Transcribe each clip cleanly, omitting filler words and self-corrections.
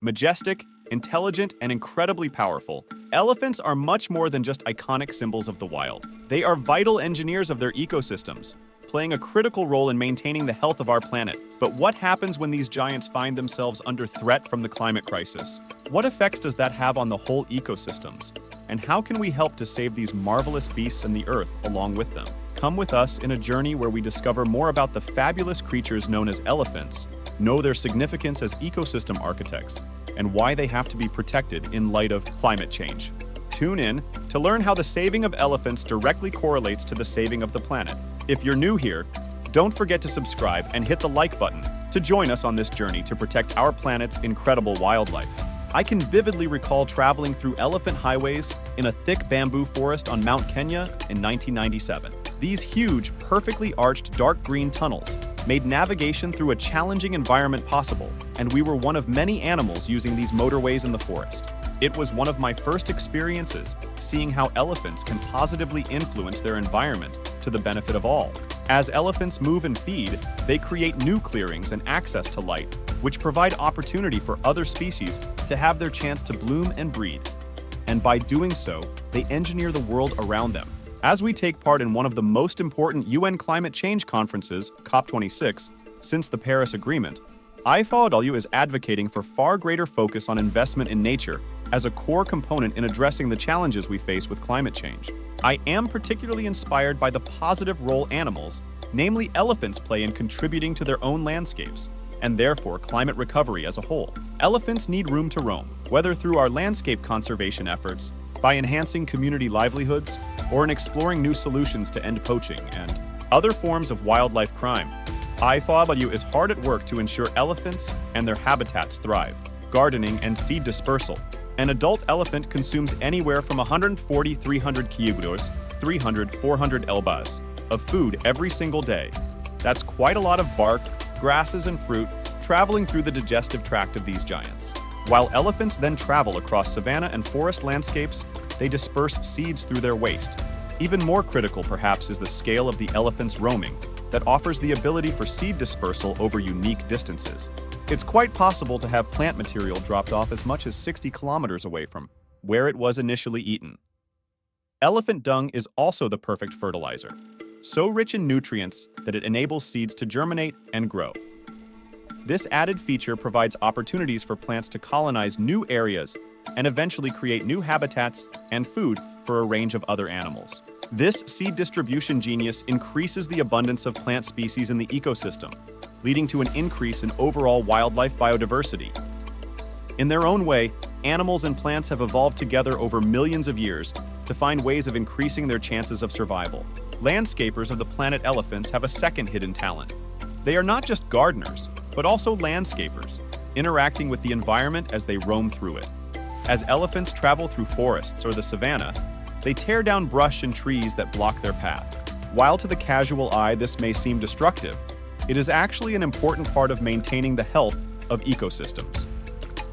Majestic, intelligent, and incredibly powerful, elephants are much more than just iconic symbols of the wild. They are vital engineers of their ecosystems, playing a critical role in maintaining the health of our planet. But what happens when these giants find themselves under threat from the climate crisis? What effects does that have on the whole ecosystems? And how can we help to save these marvelous beasts and the Earth along with them? Come with us in a journey where we discover more about the fabulous creatures known as elephants, know their significance as ecosystem architects, and why they have to be protected in light of climate change. Tune in to learn how the saving of elephants directly correlates to the saving of the planet. If you're new here, don't forget to subscribe and hit the like button to join us on this journey to protect our planet's incredible wildlife. I can vividly recall traveling through elephant highways in a thick bamboo forest on Mount Kenya in 1997. These huge, perfectly arched dark green tunnels made navigation through a challenging environment possible, and we were one of many animals using these motorways in the forest. It was one of my first experiences seeing how elephants can positively influence their environment to the benefit of all. As elephants move and feed, they create new clearings and access to light, which provide opportunity for other species to have their chance to bloom and breed. And by doing so, they engineer the world around them. As we take part in one of the most important UN climate change conferences, COP26, since the Paris Agreement, IFAW is advocating for far greater focus on investment in nature as a core component in addressing the challenges we face with climate change. I am particularly inspired by the positive role animals, namely elephants, play in contributing to their own landscapes, and therefore climate recovery as a whole. Elephants need room to roam, whether through our landscape conservation efforts, by enhancing community livelihoods, or in exploring new solutions to end poaching and other forms of wildlife crime. IFAW is hard at work to ensure elephants and their habitats thrive. Gardening and seed dispersal. An adult elephant consumes anywhere from 140-300 kilograms, 300-400 lbs, of food every single day. That's quite a lot of bark, grasses, and fruit traveling through the digestive tract of these giants. While elephants then travel across savanna and forest landscapes, they disperse seeds through their waste. Even more critical, perhaps, is the scale of the elephant's roaming that offers the ability for seed dispersal over unique distances. It's quite possible to have plant material dropped off as much as 60 kilometers away from where it was initially eaten. Elephant dung is also the perfect fertilizer, so rich in nutrients that it enables seeds to germinate and grow. This added feature provides opportunities for plants to colonize new areas and eventually create new habitats and food for a range of other animals. This seed distribution genius increases the abundance of plant species in the ecosystem, leading to an increase in overall wildlife biodiversity. In their own way, animals and plants have evolved together over millions of years to find ways of increasing their chances of survival. Landscapers of the planet elephants have a second hidden talent. They are not just gardeners, but also landscapers, interacting with the environment as they roam through it. As elephants travel through forests or the savanna, they tear down brush and trees that block their path. While to the casual eye this may seem destructive, it is actually an important part of maintaining the health of ecosystems.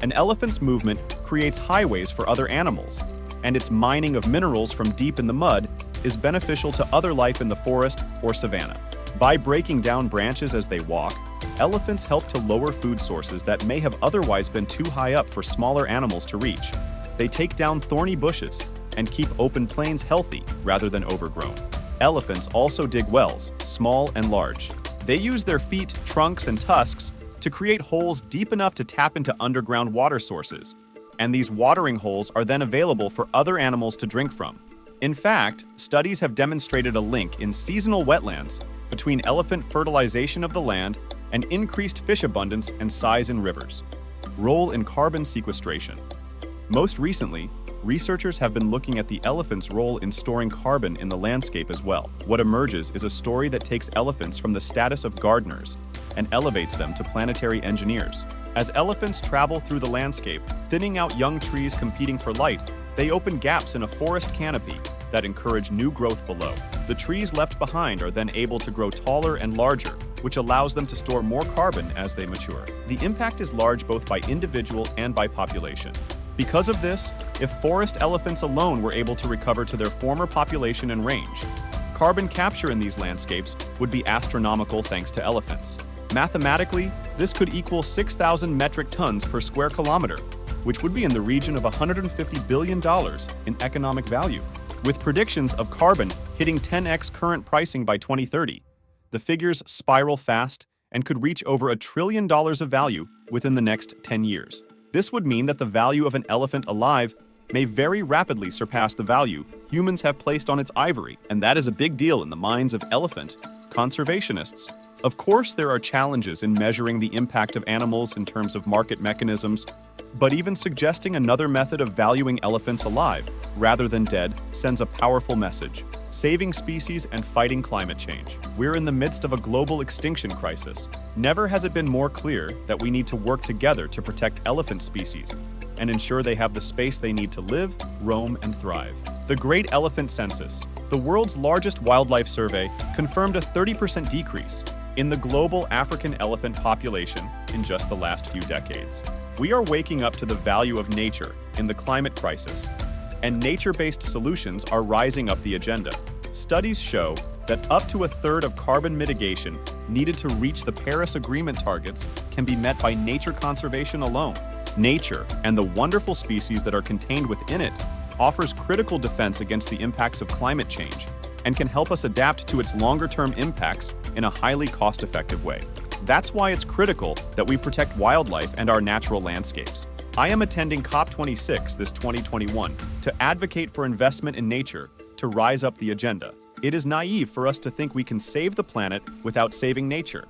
An elephant's movement creates highways for other animals, and its mining of minerals from deep in the mud is beneficial to other life in the forest or savanna. By breaking down branches as they walk, elephants help to lower food sources that may have otherwise been too high up for smaller animals to reach. They take down thorny bushes and keep open plains healthy rather than overgrown. Elephants also dig wells, small and large. They use their feet, trunks, and tusks to create holes deep enough to tap into underground water sources, and these watering holes are then available for other animals to drink from. In fact, studies have demonstrated a link in seasonal wetlands between elephant fertilization of the land and increased fish abundance and size in rivers. Role in carbon sequestration. Most recently, researchers have been looking at the elephant's role in storing carbon in the landscape as well. What emerges is a story that takes elephants from the status of gardeners and elevates them to planetary engineers. As elephants travel through the landscape, thinning out young trees competing for light, they open gaps in a forest canopy that encourage new growth below. The trees left behind are then able to grow taller and larger, which allows them to store more carbon as they mature. The impact is large both by individual and by population. Because of this, if forest elephants alone were able to recover to their former population and range, carbon capture in these landscapes would be astronomical thanks to elephants. Mathematically, this could equal 6,000 metric tons per square kilometer, which would be in the region of $150 billion in economic value. With predictions of carbon hitting 10x current pricing by 2030, the figures spiral fast and could reach over $1 trillion of value within the next 10 years. This would mean that the value of an elephant alive may very rapidly surpass the value humans have placed on its ivory, and that is a big deal in the minds of elephant conservationists. Of course, there are challenges in measuring the impact of animals in terms of market mechanisms, but even suggesting another method of valuing elephants alive rather than dead sends a powerful message: saving species and fighting climate change. We're in the midst of a global extinction crisis. Never has it been more clear that we need to work together to protect elephant species and ensure they have the space they need to live, roam, and thrive. The Great Elephant Census, the world's largest wildlife survey, confirmed a 30% decrease in the global African elephant population in just the last few decades. We are waking up to the value of nature in the climate crisis, and nature-based solutions are rising up the agenda. Studies show that up to a third of carbon mitigation needed to reach the Paris Agreement targets can be met by nature conservation alone. Nature, and the wonderful species that are contained within it, offers critical defense against the impacts of climate change and can help us adapt to its longer-term impacts in a highly cost-effective way. That's why it's critical that we protect wildlife and our natural landscapes. I am attending COP26 this 2021 to advocate for investment in nature to rise up the agenda. It is naive for us to think we can save the planet without saving nature.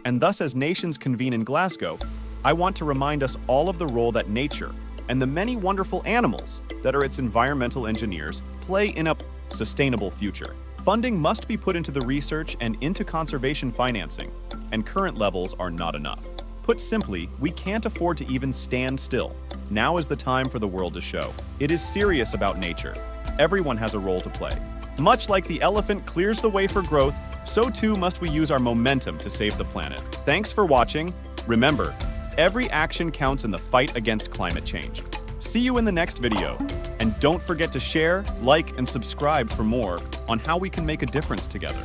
And thus, as nations convene in Glasgow, I want to remind us all of the role that nature and the many wonderful animals that are its environmental engineers play in a sustainable future. Funding must be put into the research and into conservation financing, and current levels are not enough. Put simply, we can't afford to even stand still. Now is the time for the world to show it is serious about nature. Everyone has a role to play. Much like the elephant clears the way for growth, so too must we use our momentum to save the planet. Thanks for watching. Remember, every action counts in the fight against climate change. See you in the next video. And don't forget to share, like, and subscribe for more on how we can make a difference together.